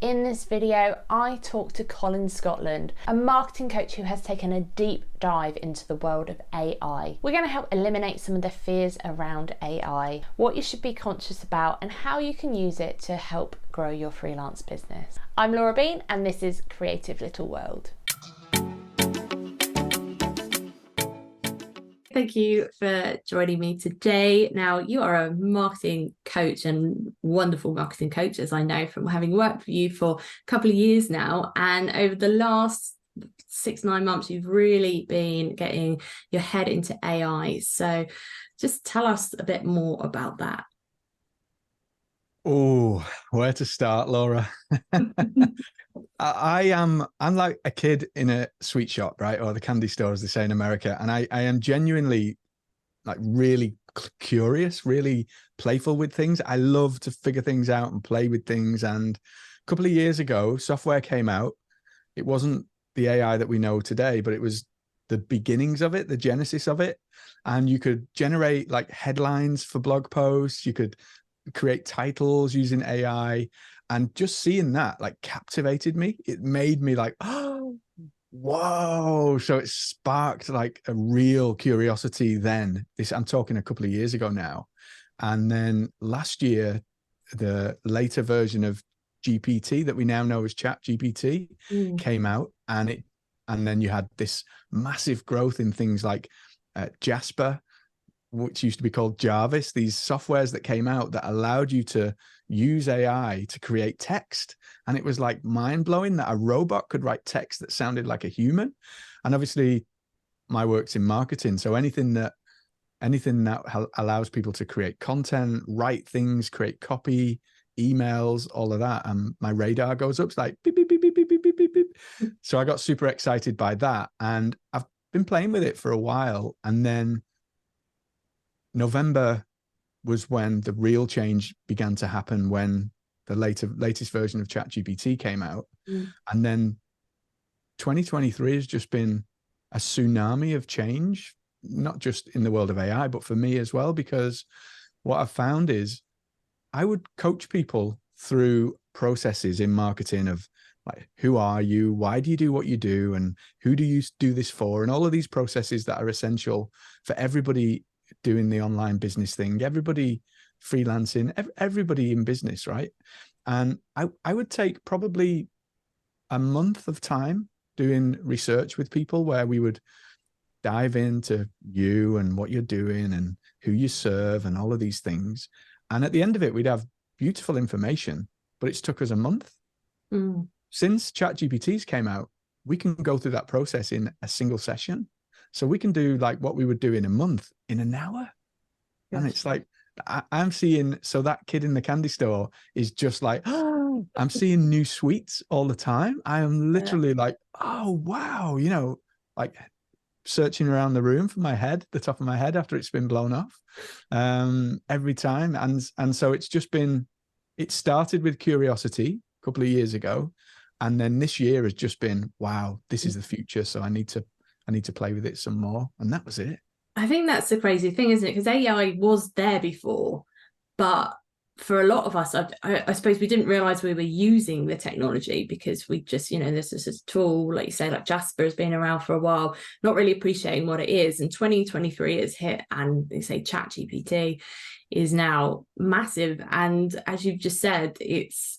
In this video, I talk to Colin Scotland, a marketing coach who has taken a deep dive into the world of AI. We're going to help eliminate some of the fears around AI, what you should be conscious about, and how you can use it to help grow your freelance business. I'm Laura Bean, and this is Creative Little World. Thank you for joining me today. Now, you are a marketing coach and wonderful marketing coach, as I know from having worked for you for a couple of years now. And over the last 6-9 months, you've really been getting your head into AI. So just tell us a bit more about that. Oh, where to start, Laura? I'm like a kid in a sweet shop, right? Or the candy store, as they say in America. And I am genuinely like really curious, really playful with things. I love to figure things out and play with things. And a couple of years ago, software came out. It wasn't the AI that we know today, but it was the beginnings of it, the genesis of it. And you could generate like headlines for blog posts. You could create titles using AI, and just seeing that like captivated me. It made me like, oh, whoa. So it sparked like a real curiosity then. I'm talking a couple of years ago now. And then last year, the later version of GPT that we now know as ChatGPT came out, and then you had this massive growth in things like Jasper, which used to be called Jarvis, these softwares that came out that allowed you to use AI to create text. And it was like mind-blowing that a robot could write text that sounded like a human. And obviously my work's in marketing, so anything that allows people to create content, write things, create copy, emails, all of that, and my radar goes up. It's like beep, beep, beep, beep, beep, beep, beep, beep. So I got super excited by that, and I've been playing with it for a while. And then November was when the real change began to happen, when the latest version of ChatGPT came out. And then 2023 has just been a tsunami of change, not just in the world of AI, but for me as well, because what I've found is I would coach people through processes in marketing of like, who are you? Why do you do what you do? And who do you do this for? And all of these processes that are essential for everybody doing the online business thing, everybody freelancing, everybody in business, right? And I would take probably a month of time doing research with people where we would dive into you and what you're doing and who you serve and all of these things. And at the end of it, we'd have beautiful information, but it's took us a month. Since ChatGPT's came out, we can go through that process in a single session. So we can do like what we would do in a month in an hour. Yes. And it's like, I'm seeing, so that kid in the candy store is just like, oh, I'm seeing new sweets all the time. I am literally like, oh, wow. You know, like searching around the room for the top of my head after it's been blown off every time. And so it's just been, it started with curiosity a couple of years ago. And then this year has just been, wow, this is the future. So I need to play with it some more. And that was it. I think that's the crazy thing, isn't it? Because AI was there before, but for a lot of us, I suppose we didn't realize we were using the technology because we just, this is a tool, like you say, like Jasper has been around for a while, not really appreciating what it is. And 2023 has hit, and they say ChatGPT is now massive. And as you've just said, it's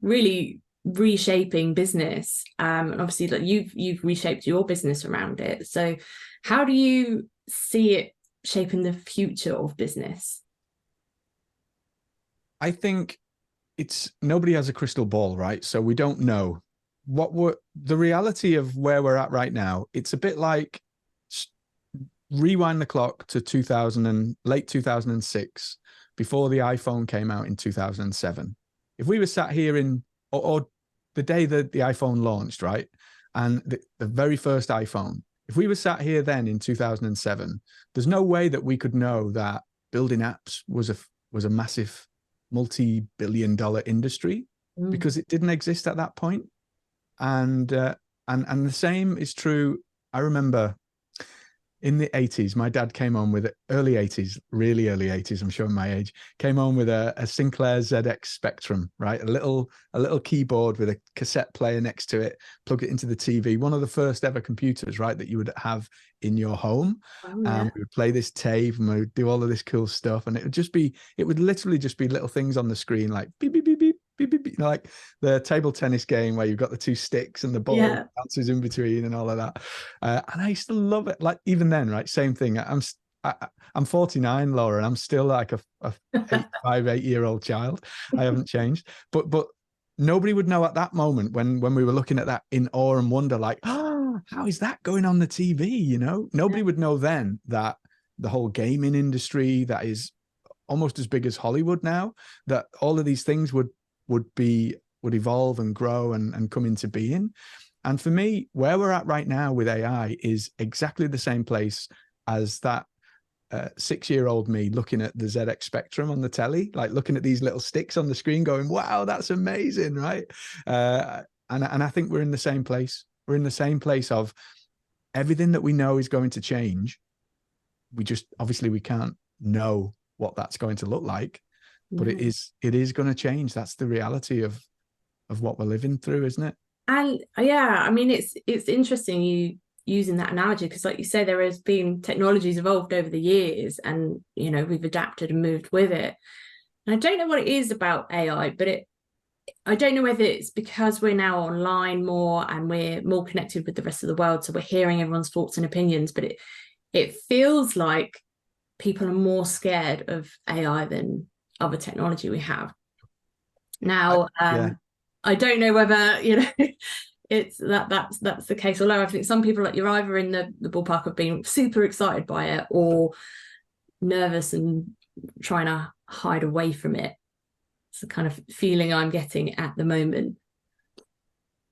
really reshaping business, and obviously like you've reshaped your business around it. So how do you see it shaping the future of business? I think nobody has a crystal ball, right? So we don't know the reality of where we're at right now. It's a bit like rewind the clock to late 2006, before the iPhone came out in 2007. If we were sat here or the day that the iPhone launched, right? And the very first iPhone, if we were sat here then in 2007, there's no way that we could know that building apps was a massive multi-billion-dollar industry, because it didn't exist at that point. And the same is true. I remember in the 80s, my dad came on with early 80s, really early 80s, I'm showing my age, came on with a Sinclair ZX Spectrum, right? A little keyboard with a cassette player next to it, plug it into the TV. One of the first ever computers, right, that you would have in your home. Oh, yeah. We would play this tape and we would do all of this cool stuff. And it would literally just be little things on the screen like beep, beep, beep, beep, beep, beep, beep, like the table tennis game where you've got the two sticks and the ball bounces in between and all of that. And I used to love it. Like even then, right? Same thing. I'm 49, Laura, and I'm still like a 8-year-old child. I haven't changed. But nobody would know at that moment when we were looking at that in awe and wonder, like, oh, how is that going on the TV? You know, nobody would know then that the whole gaming industry that is almost as big as Hollywood now, that all of these things would evolve and grow and come into being. And for me, where we're at right now with AI is exactly the same place as that 6-year-old me looking at the ZX Spectrum on the telly, like looking at these little sticks on the screen going, wow, that's amazing, right? And I think we're in the same place. We're in the same place of everything that we know is going to change. Obviously we can't know what that's going to look like, but it is going to change. That's the reality of what we're living through, isn't it? And yeah, I mean, it's interesting you using that analogy, because like you say, there has been technologies evolved over the years and, you know, we've adapted and moved with it. And I don't know what it is about AI, but I don't know whether it's because we're now online more and we're more connected with the rest of the world, so we're hearing everyone's thoughts and opinions, but it feels like people are more scared of AI than other technology we have. Now, I don't know whether, you know, it's that's the case. Although I think some people, like, you're either in the ballpark of being super excited by it or nervous and trying to hide away from it. It's the kind of feeling I'm getting at the moment.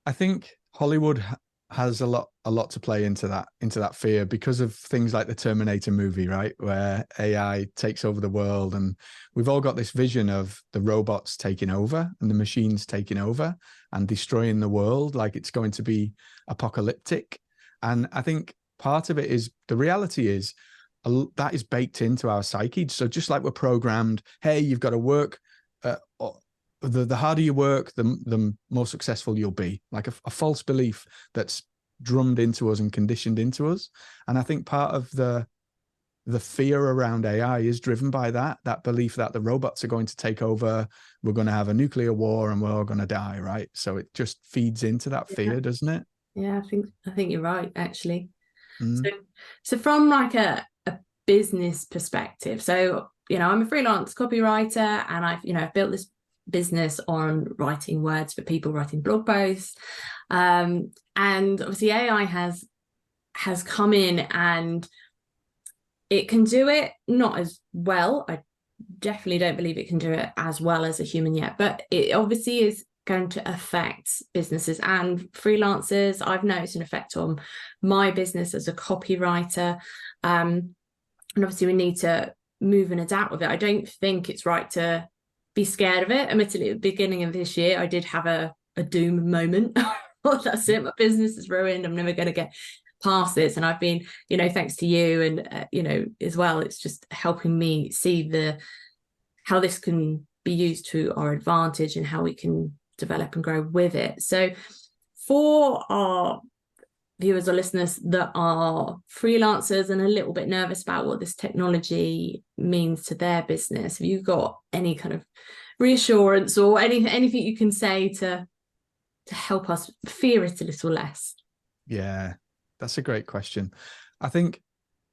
I think Hollywood has a lot to play into that fear because of things like the Terminator movie, right, where AI takes over the world, and we've all got this vision of the robots taking over and the machines taking over and destroying the world, like it's going to be apocalyptic. And I think part of it is, the reality is that is baked into our psyche. So just like we're programmed, hey, you've got to work, the harder you work, the more successful you'll be, like a false belief that's drummed into us and conditioned into us. And I think part of the fear around AI is driven by that belief that the robots are going to take over, we're going to have a nuclear war and we're all going to die, right? So it just feeds into that fear, doesn't it? Yeah, I think you're right, actually. So from like a business perspective, so, you know, I'm a freelance copywriter and I've built this business on writing words for people, writing blog posts, and obviously AI has come in and it can do it not as well. I definitely don't believe it can do it as well as a human yet, but it obviously is going to affect businesses and freelancers. I've noticed an effect on my business as a copywriter, and obviously we need to move and adapt with it. I don't think it's right to be scared of it. Admittedly, at the beginning of this year, I did have a doom moment. Oh, that's it, my business is ruined, I'm never going to get past this. And I've been, you know, thanks to you and, you know, as well, it's just helping me see how this can be used to our advantage and how we can develop and grow with it. So for our viewers or listeners that are freelancers and a little bit nervous about what this technology means to their business, have you got any kind of reassurance or anything you can say to help us fear it a little less? Yeah, that's a great question. I think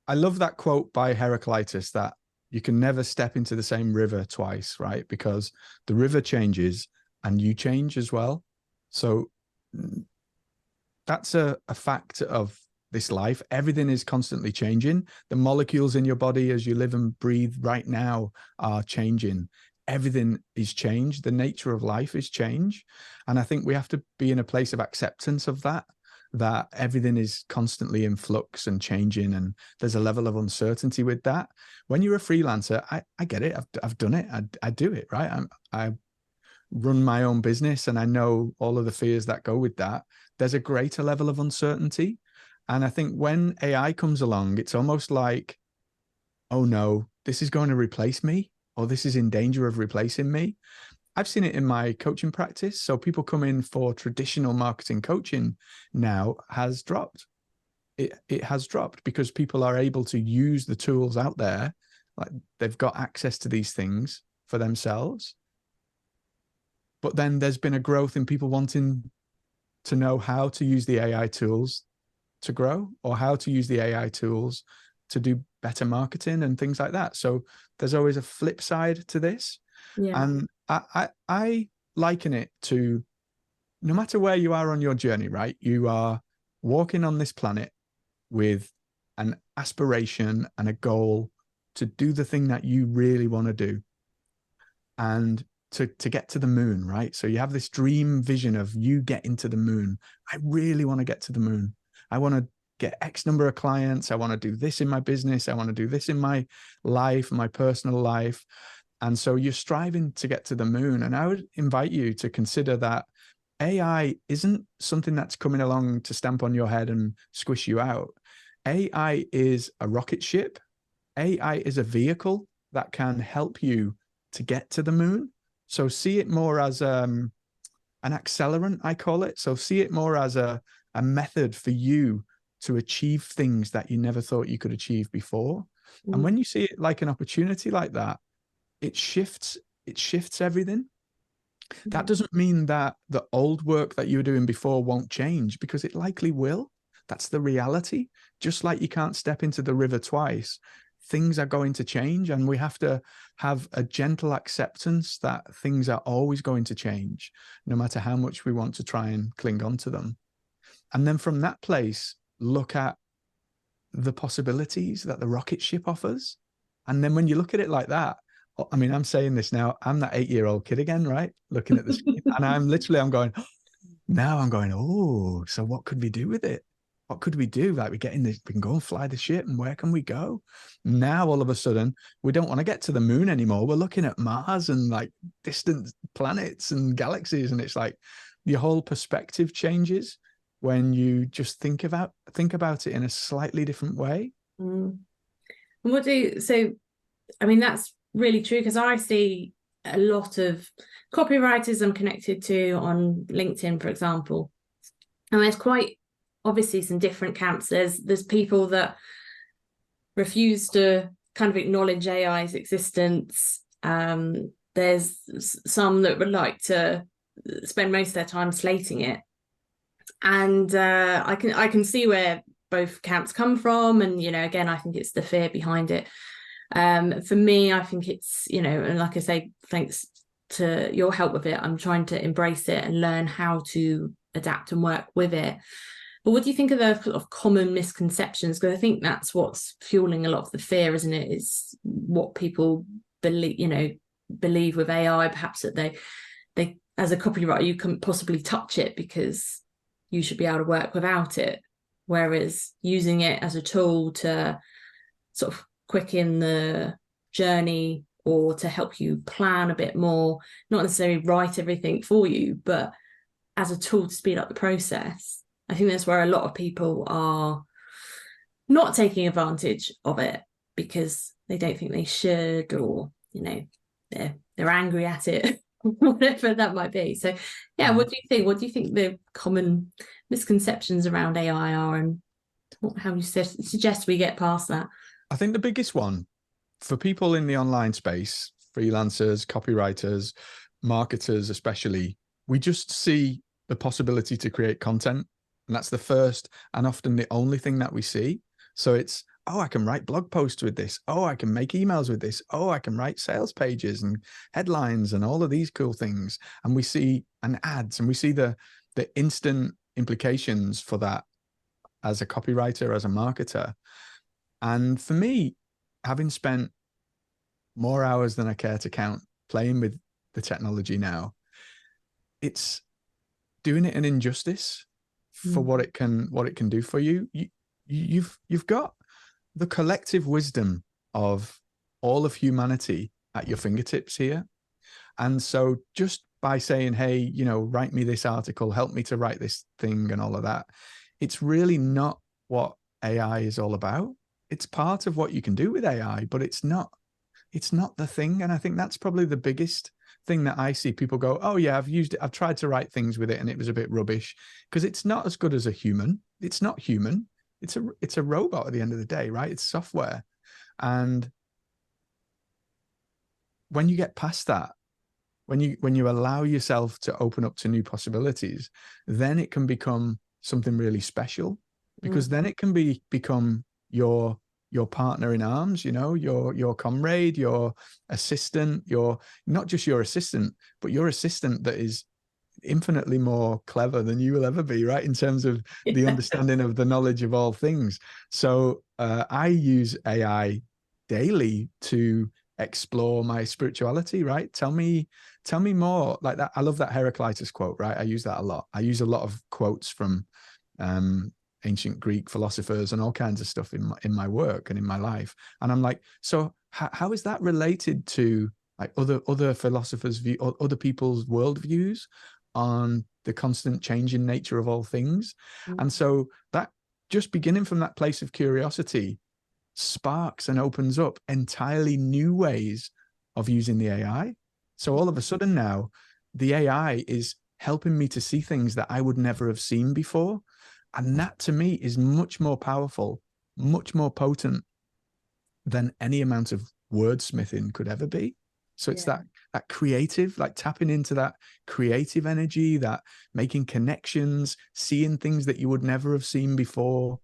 I love that quote by Heraclitus that you can never step into the same river twice, right? Because the river changes and you change as well. So that's a fact of this life. Everything is constantly changing. The molecules in your body as you live and breathe right now are changing. Everything is changed. The nature of life is change. And I think we have to be in a place of acceptance of that everything is constantly in flux and changing. And there's a level of uncertainty with that. When you're a freelancer, I get it. I've done it. I do it, right? I run my own business and I know all of the fears that go with that. There's a greater level of uncertainty. And I think when AI comes along, it's almost like, oh no, this is going to replace me, or this is in danger of replacing me. I've seen it in my coaching practice. So people come in for traditional marketing coaching now has dropped. It has dropped because people are able to use the tools out there. Like they've got access to these things for themselves. But then there's been a growth in people wanting to know how to use the AI tools to grow, or how to use the AI tools to do better marketing and things like that. So there's always a flip side to this. Yeah. And I liken it to, no matter where you are on your journey, right? You are walking on this planet with an aspiration and a goal to do the thing that you really want to do, and to get to the moon, right? So you have this dream vision of you getting to the moon. I really want to get to the moon. I want to get X number of clients. I want to do this in my business. I want to do this in my life, my personal life. And so you're striving to get to the moon. And I would invite you to consider that AI isn't something that's coming along to stamp on your head and squish you out. AI is a rocket ship. AI is a vehicle that can help you to get to the moon. So see it more as an accelerant, I call it. So see it more as a method for you to achieve things that you never thought you could achieve before. And when you see it like an opportunity like that, it shifts everything. That doesn't mean that the old work that you were doing before won't change, because it likely will. That's the reality. Just like you can't step into the river twice, things are going to change, and we have to have a gentle acceptance that things are always going to change, no matter how much we want to try and cling on to them. And then from that place, look at the possibilities that the rocket ship offers. And then when you look at it like that, I mean, I'm saying this now, I'm that 8-year-old kid again, right? Looking at the screen, and I'm going, oh, so what could we do with it? What could we do? Like we can go and fly the ship, and where can we go? Now, all of a sudden, we don't want to get to the moon anymore. We're looking at Mars and like distant planets and galaxies. And it's like your whole perspective changes when you just think about it in a slightly different way. I mean, that's really true, because I see a lot of copywriters I'm connected to on LinkedIn, for example, and there's quite obviously some different camps. There's people that refuse to kind of acknowledge AI's existence. There's some that would like to spend most of their time slating it, and I can see where both camps come from. And again, I think it's the fear behind it. For me, I think it's, and like I say, thanks to your help with it, I'm trying to embrace it and learn how to adapt and work with it. But what do you think of the sort of common misconceptions? Because I think that's what's fueling a lot of the fear, isn't it? Is what people believe with AI, perhaps that they as a copywriter, you couldn't possibly touch it because you should be able to work without it. Whereas using it as a tool to sort of quicken the journey, or to help you plan a bit more, not necessarily write everything for you, but as a tool to speed up the process. I think that's where a lot of people are not taking advantage of it because they don't think they should, or they're angry at it, whatever that might be. So yeah, what do you think? What do you think the common misconceptions around AI are, and how you suggest we get past that? I think the biggest one for people in the online space, freelancers, copywriters, marketers especially, we just see the possibility to create content. And that's the first and often the only thing that we see. So it's, oh, I can write blog posts with this. Oh, I can make emails with this. Oh, I can write sales pages and headlines and all of these cool things. And we see ads, and we see the instant implications for that as a copywriter, as a marketer. And for me, having spent more hours than I care to count playing with the technology now, it's doing it an injustice for what it can do for you. You've got the collective wisdom of all of humanity at your fingertips here. And so just by saying, hey, write me this article, help me to write this thing and all of that, it's really not what AI is all about. It's part of what you can do with AI, but it's not the thing. And I think that's probably the biggest thing that I see people go, oh yeah, I've used it. I've tried to write things with it and it was a bit rubbish, because it's not as good as a human. It's not human. It's a robot at the end of the day, right? It's software. And when you get past that, when you allow yourself to open up to new possibilities, then it can become something really special, because then it can become your partner in arms, your comrade, your assistant, not just your assistant, but your assistant that is infinitely more clever than you will ever be, right? In terms of the understanding of the knowledge of all things. So I use AI daily to explore my spirituality, right? Tell me more, like that. I love that Heraclitus quote, right? I use that a lot. I use a lot of quotes from ancient Greek philosophers and all kinds of stuff in my work and in my life. And I'm like, so how is that related to like other philosophers' view, or other people's worldviews on the constant changing nature of all things? And so that, just beginning from that place of curiosity, sparks and opens up entirely new ways of using the AI. So all of a sudden now, the AI is helping me to see things that I would never have seen before. And that to me is much more powerful, much more potent than any amount of wordsmithing could ever be. So it's that creative, like tapping into that creative energy, that making connections, seeing things that you would never have seen before.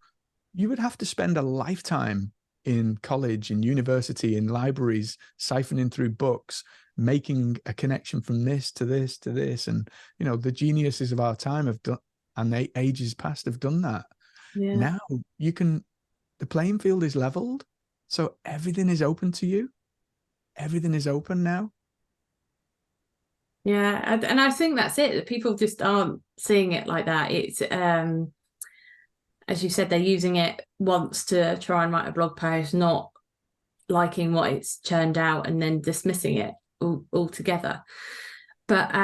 You would have to spend a lifetime in college, in university, in libraries, siphoning through books, making a connection from this to this to this. And, the geniuses of our time have done, and the ages past have done that. Now the playing field is leveled. So everything is open to you. Everything is open now. Yeah. And I think that's it. People just aren't seeing it like that. It's, as you said, they're using it once to try and write a blog post, not liking what it's churned out and then dismissing it altogether. But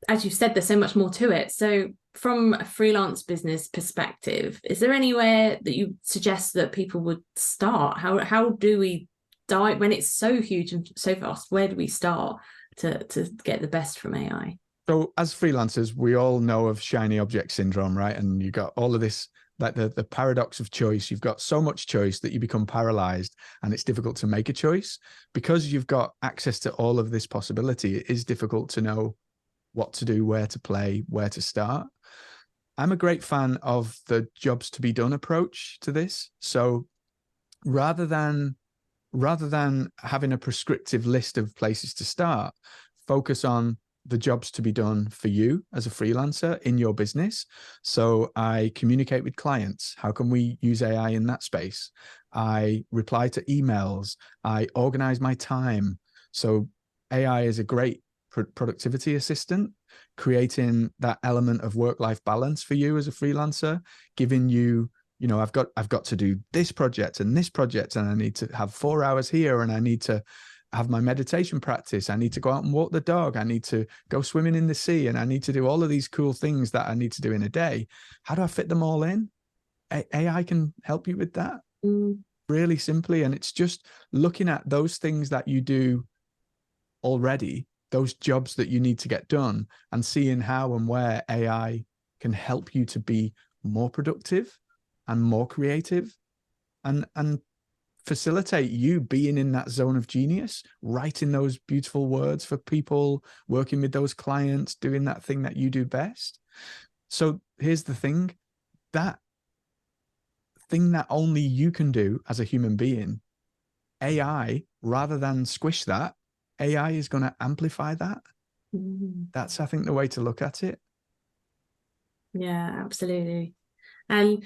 as you said, there's so much more to it. So from a freelance business perspective, is there anywhere that you suggest that people would start? How do we dive when it's so huge and so fast? Where do we start to get the best from AI? So as freelancers, we all know of shiny object syndrome, right? And you got all of this, like the paradox of choice. You've got so much choice that you become paralyzed and it's difficult to make a choice. Because you've got access to all of this possibility, it is difficult to know what to do, where to play, where to start. I'm a great fan of the jobs to be done approach to this. So rather than having a prescriptive list of places to start, focus on the jobs to be done for you as a freelancer in your business. So I communicate with clients. How can we use AI in that space? I reply to emails. I organize my time. So AI is a great productivity assistant, creating that element of work-life balance for you as a freelancer, giving you, I've got to do this project, and I need to have 4 hours here, and I need to have my meditation practice. I need to go out and walk the dog. I need to go swimming in the sea, and I need to do all of these cool things that I need to do in a day. How do I fit them all in? AI can help you with that really simply. And it's just looking at those things that you do already, those jobs that you need to get done, and seeing how and where AI can help you to be more productive and more creative and facilitate you being in that zone of genius, writing those beautiful words for people, working with those clients, doing that thing that you do best. So here's the thing, that thing that only you can do as a human being, AI, rather than squish that, AI is going to amplify that. That's, I think, the way to look at it. Yeah, absolutely. And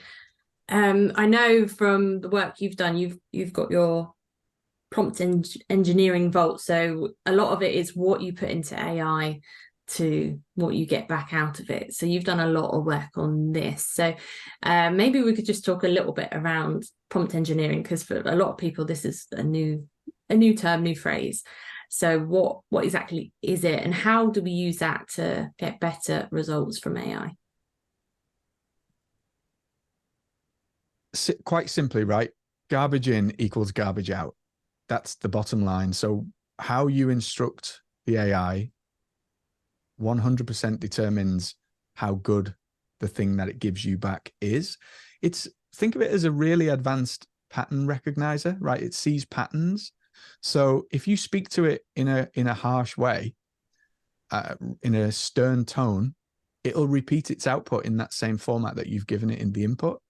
I know from the work you've done, you've got your prompt engineering vault. So a lot of it is what you put into AI to what you get back out of it. So you've done a lot of work on this. So maybe we could just talk a little bit around prompt engineering, because for a lot of people, this is a new term, new phrase. So what exactly is it, and how do we use that to get better results from AI? quite simply, right? Garbage in equals garbage out. That's the bottom line. So how you instruct the AI 100% determines how good the thing that it gives you back is. Think of it as a really advanced pattern recognizer, right? It sees patterns. So if you speak to it in a harsh way, in a stern tone, it'll repeat its output in that same format that you've given it in the input.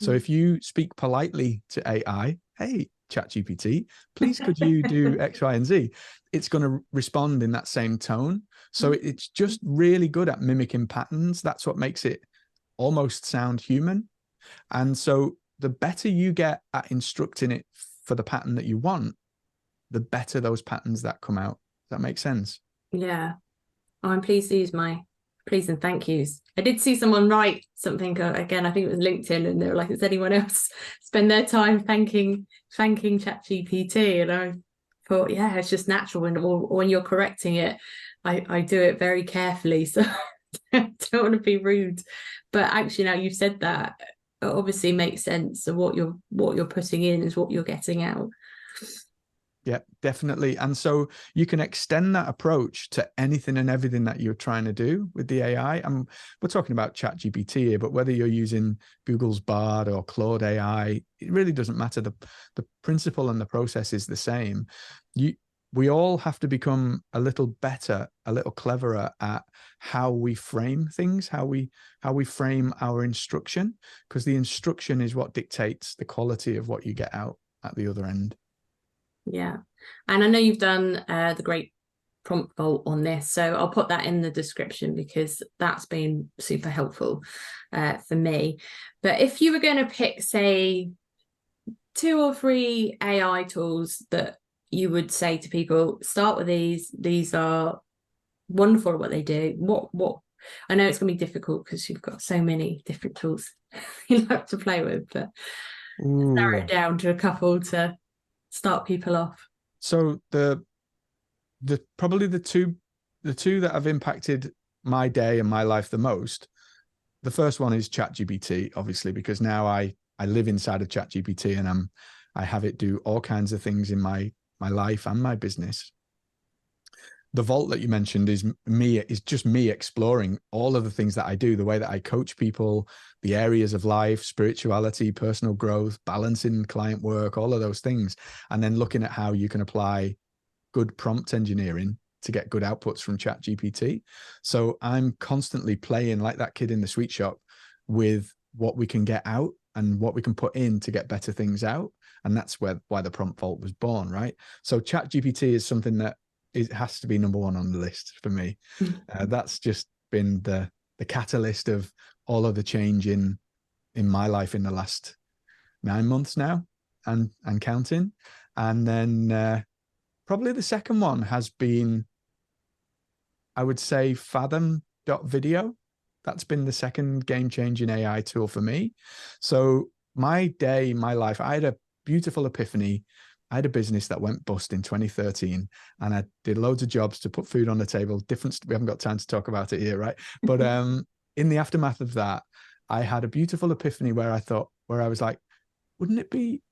So if you speak politely to AI, hey, ChatGPT, please could you do X, Y, and Z? It's going to respond in that same tone. So it's just really good at mimicking patterns. That's what makes it almost sound human. And so the better you get at instructing it for the pattern that you want, the better those patterns that come out. Does that make sense? Yeah. Oh, I'm pleased to use my please and thank yous. I did see someone write something again, I think it was LinkedIn, and they were like, does anyone else spend their time thanking ChatGPT? And I thought, yeah, it's just natural. And when you're correcting it, I do it very carefully. So I don't want to be rude. But actually, now you've said that, it obviously makes sense. So what you're putting in is what you're getting out. Yeah, definitely. And so you can extend that approach to anything and everything that you're trying to do with the AI. And we're talking about ChatGPT here, but whether you're using Google's Bard or Claude AI, it really doesn't matter. The principle and the process is the same. We all have to become a little better, a little cleverer at how we frame things, how we frame our instruction, because the instruction is what dictates the quality of what you get out at the other end. Yeah. And I know you've done the great prompt vault on this, so I'll put that in the description because that's been super helpful for me. But if you were going to pick, say, 2 or 3 AI tools that you would say to people, start with these are wonderful at what they do, what I know it's going to be difficult because you've got so many different tools you like to play with, but narrow it down to a couple to start people off. So the probably the two that have impacted my day and my life the most, the first one is ChatGPT, obviously, because now I live inside of ChatGPT and I have it do all kinds of things in my life and my business. The vault that you mentioned is just me exploring all of the things that I do, the way that I coach people, the areas of life, spirituality, personal growth, balancing client work, all of those things. And then looking at how you can apply good prompt engineering to get good outputs from ChatGPT. So I'm constantly playing like that kid in the sweet shop with what we can get out and what we can put in to get better things out. And that's why the prompt vault was born, right? So ChatGPT is something that it has to be number 1 on the list for me. That's just been the catalyst of all of the change in my life in the last 9 months now and counting. And then probably the second one has been, I would say, Fathom.video. That's been the second game-changing AI tool for me. So my day, my life, I had a beautiful epiphany. I had a business that went bust in 2013 and I did loads of jobs to put food on the table. We haven't got time to talk about it here, right? But in the aftermath of that, I had a beautiful epiphany where I was like, wouldn't it be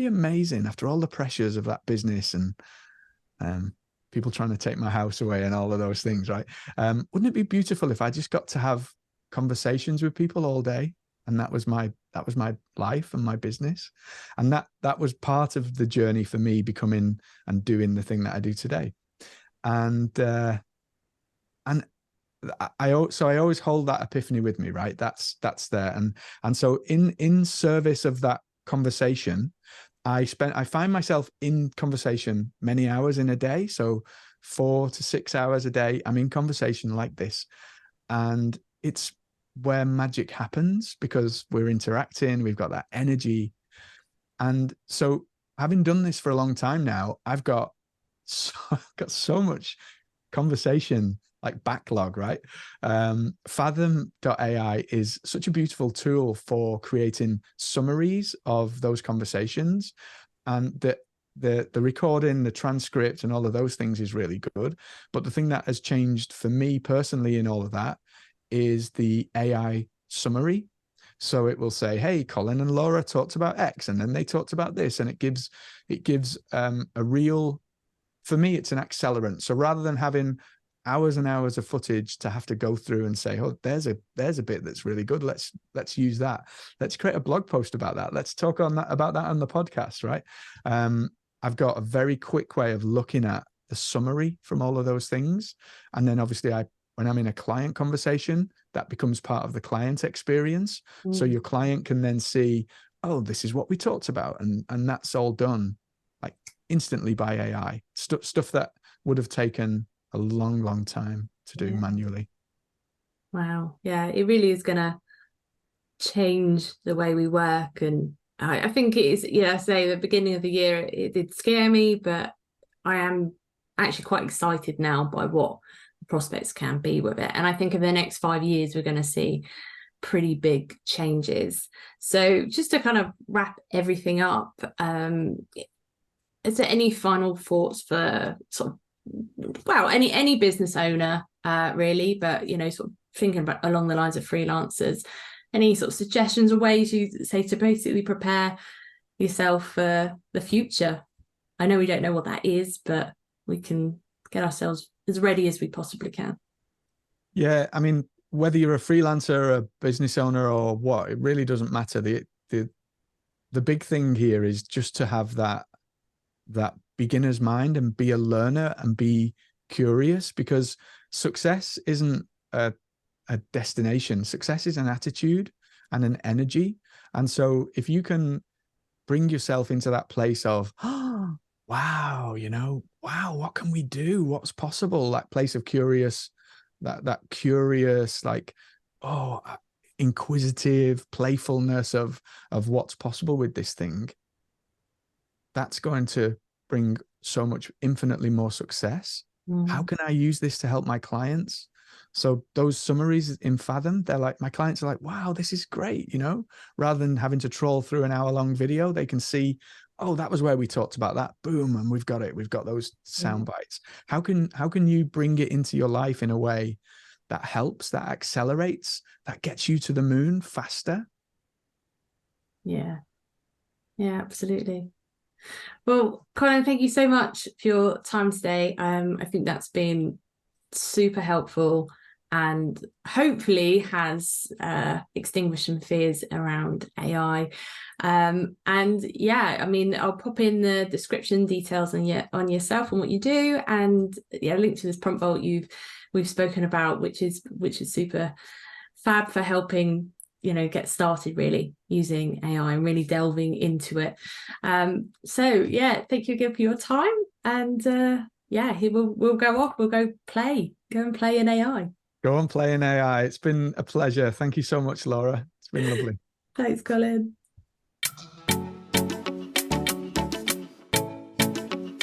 amazing after all the pressures of that business and people trying to take my house away and all of those things, right? Wouldn't it be beautiful if I just got to have conversations with people all day? And that was my life and my business. And that was part of the journey for me becoming and doing the thing that I do today. And I always hold that epiphany with me, right? That's there. And so in service of that conversation, I find myself in conversation many hours in a day. So 4 to 6 hours a day, I'm in conversation like this. And it's where magic happens because we're interacting, we've got that energy. And so having done this for a long time now, I've got so much conversation like backlog, right? Fathom.ai is such a beautiful tool for creating summaries of those conversations, and the recording, the transcript and all of those things is really good. But the thing that has changed for me personally in all of that is the AI summary. So it will say, hey, Colin and Laura talked about X, and then they talked about this, and it gives a real, for me, it's an accelerant. So rather than having hours and hours of footage to have to go through and say, oh, there's a bit that's really good, let's use that, let's create a blog post about that, let's talk about that on the podcast, right? I've got a very quick way of looking at the summary from all of those things, and then obviously when I'm in a client conversation, that becomes part of the client experience. So your client can then see, oh, this is what we talked about, and that's all done like instantly by AI. Stuff that would have taken a long time to do manually. Wow. Yeah, it really is going to change the way we work. And I think it is, I say the beginning of the year, it did scare me, but I am actually quite excited now by what the prospects can be with it. And I think in the next 5 years, we're going to see pretty big changes. So just to kind of wrap everything up, is there any final thoughts for sort of, well, any business owner, really, but sort of thinking about along the lines of freelancers, any sort of suggestions or ways you say to basically prepare yourself for the future? I know we don't know what that is, but we can get ourselves as ready as we possibly can. Yeah, I mean, whether you're a freelancer, a business owner, or what, it really doesn't matter. The big thing here is just to have that beginner's mind and be a learner and be curious, because success isn't a destination. Success is an attitude and an energy. And so if you can bring yourself into that place of, oh, wow, wow, what can we do? What's possible? That place of curious, that curious, like, oh, inquisitive playfulness of what's possible with this thing. That's going to bring so much infinitely more success. How can I use this to help my clients? So those summaries in Fathom, they're like, my clients are like, wow, this is great. Rather than having to trawl through an hour-long video, they can see, oh, that was where we talked about that. Boom. And we've got it. We've got those sound bites. How can you bring it into your life in a way that helps, that accelerates, that gets you to the moon faster? Yeah, absolutely. Well, Colin, thank you so much for your time today. I think that's been super helpful and hopefully has extinguished some fears around AI. And yeah, I mean, I'll pop in the description details on yourself and what you do, and link to this prompt vault we've spoken about, which is super fab for helping get started really using AI and really delving into it. So yeah, thank you again for your time, and we'll go off, we'll go and play in AI. Go and play in AI. It's been a pleasure. Thank you so much, Laura. It's been lovely. Thanks, Colin.